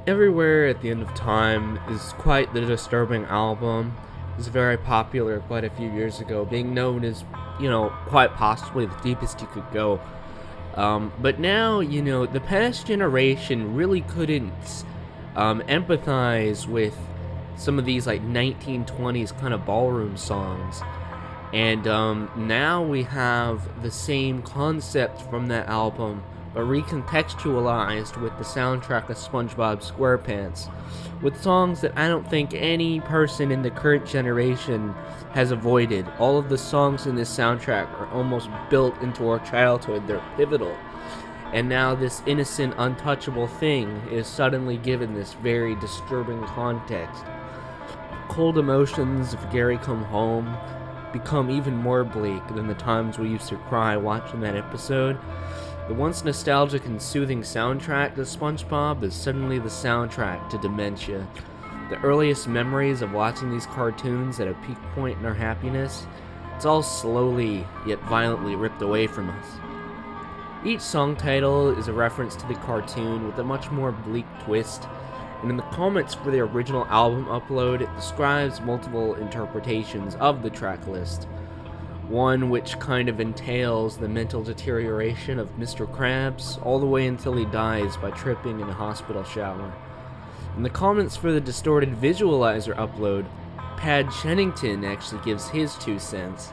Everywhere at the End of Time is quite the disturbing album. It was very popular quite a few years ago, being known as, quite possibly the deepest you could go. But now, the past generation really couldn't empathize with some of these like 1920s kind of ballroom songs. And now we have the same concept from that album, but recontextualized with the soundtrack of SpongeBob SquarePants, with songs that I don't think any person in the current generation has avoided. All of the songs in this soundtrack are almost built into our childhood, they're pivotal. And now this innocent, untouchable thing is suddenly given this very disturbing context. Cold emotions of Gary Come Home become even more bleak than the times we used to cry watching that episode. The once nostalgic and soothing soundtrack to SpongeBob is suddenly the soundtrack to dementia. The earliest memories of watching these cartoons at a peak point in our happiness, it's all slowly yet violently ripped away from us. Each song title is a reference to the cartoon with a much more bleak twist, and in the comments for the original album upload, it describes multiple interpretations of the track list. One which kind of entails the mental deterioration of Mr. Krabs all the way until he dies by tripping in a hospital shower. In the comments for the distorted visualizer upload, Pad Chennington actually gives his 2 cents.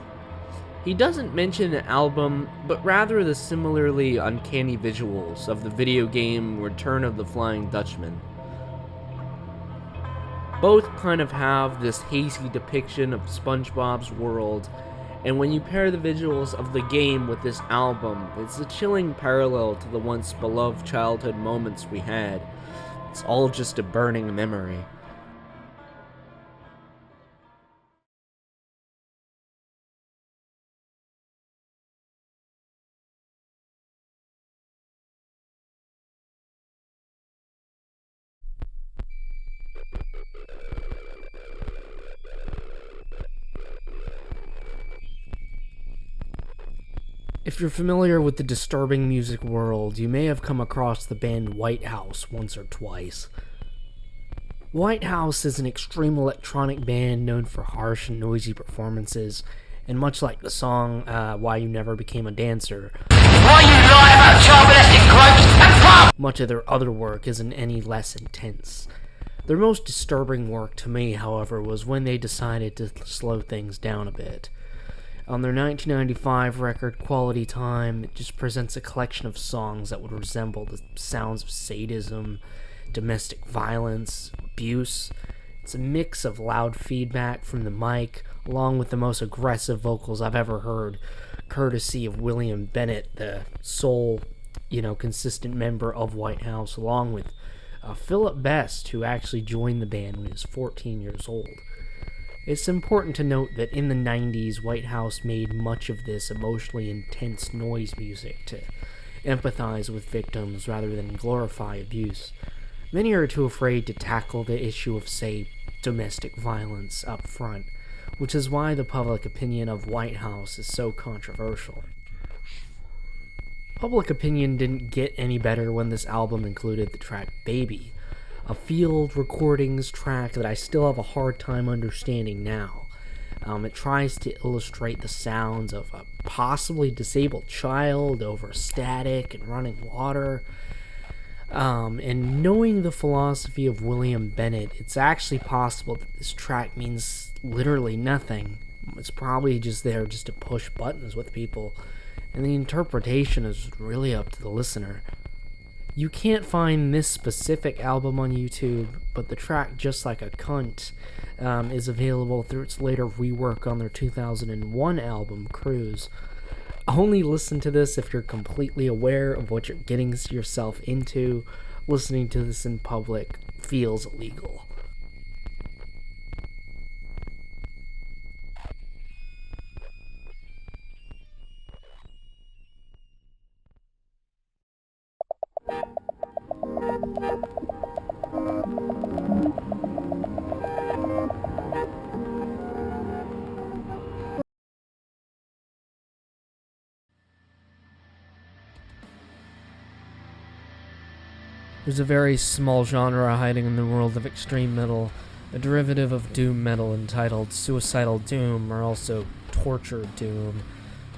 He doesn't mention an album, but rather the similarly uncanny visuals of the video game Return of the Flying Dutchman. Both kind of have this hazy depiction of SpongeBob's world, and when you pair the visuals of the game with this album, it's a chilling parallel to the once beloved childhood moments we had. It's all just a burning memory. If you're familiar with the disturbing music world, you may have come across the band Whitehouse once or twice. Whitehouse is an extreme electronic band known for harsh and noisy performances, and much like the song Why You Never Became a Dancer, much of their other work isn't any less intense. Their most disturbing work to me, however, was when they decided to slow things down a bit. On their 1995 record, Quality Time, it just presents a collection of songs that would resemble the sounds of sadism, domestic violence, abuse. It's a mix of loud feedback from the mic, along with the most aggressive vocals I've ever heard, courtesy of William Bennett, the sole, consistent member of Whitehouse, along with Philip Best, who actually joined the band when he was 14 years old. It's important to note that in the 90s, Whitehouse made much of this emotionally intense noise music to empathize with victims rather than glorify abuse. Many are too afraid to tackle the issue of, say, domestic violence up front, which is why the public opinion of Whitehouse is so controversial. Public opinion didn't get any better when this album included the track Baby, a field recordings track that I still have a hard time understanding now. It tries to illustrate the sounds of a possibly disabled child over static and running water. And knowing the philosophy of William Bennett, it's actually possible that this track means literally nothing. It's probably just there just to push buttons with people, and the interpretation is really up to the listener. You can't find this specific album on YouTube, but the track Just Like a Cunt is available through its later rework on their 2001 album, Cruise. Only listen to this if you're completely aware of what you're getting yourself into. Listening to this in public feels illegal. There's a very small genre hiding in the world of extreme metal, a derivative of doom metal entitled Suicidal Doom, or also Torture Doom.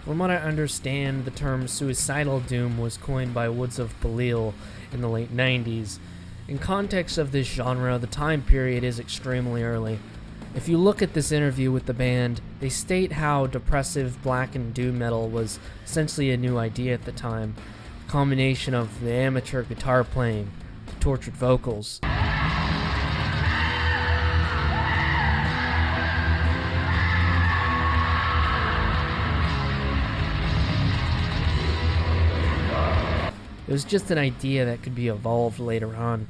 From what I understand, the term Suicidal Doom was coined by Woods of Belial in the late 90s. In context of this genre, the time period is extremely early. If you look at this interview with the band, they state how depressive black and doom metal was essentially a new idea at the time. Combination of the amateur guitar playing, the tortured vocals. It was just an idea that could be evolved later on.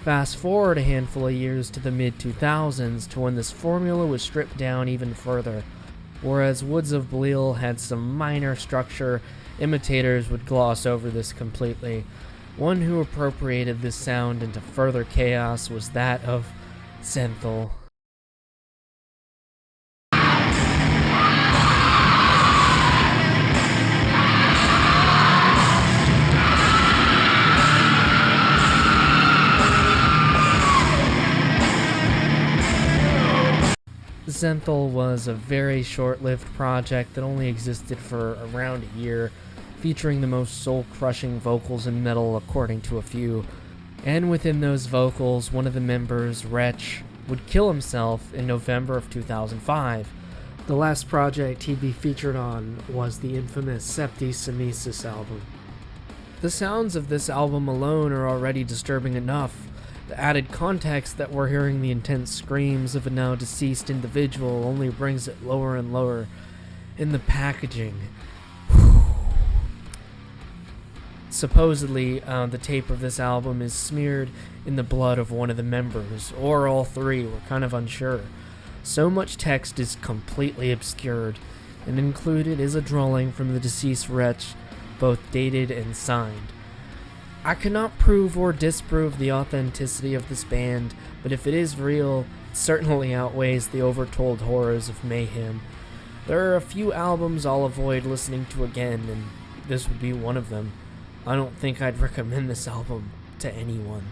Fast forward a handful of years to the mid-2000s to when this formula was stripped down even further. Whereas Woods of Belial had some minor structure, imitators would gloss over this completely. One who appropriated this sound into further chaos was that of Zenthal. Zenthal was a very short-lived project that only existed for around a year, featuring the most soul-crushing vocals in metal according to a few. And within those vocals, one of the members, Wretch, would kill himself in November of 2005. The last project he'd be featured on was the infamous Septi Semesis album. The sounds of this album alone are already disturbing enough. The added context that we're hearing the intense screams of a now deceased individual only brings it lower and lower. In the packaging. Supposedly, the tape of this album is smeared in the blood of one of the members, or all three, we're kind of unsure. So much text is completely obscured, and included is a drawing from the deceased Wretch, both dated and signed. I cannot prove or disprove the authenticity of this band, but if it is real, it certainly outweighs the overtold horrors of mayhem. There are a few albums I'll avoid listening to again, and this would be one of them. I don't think I'd recommend this album to anyone.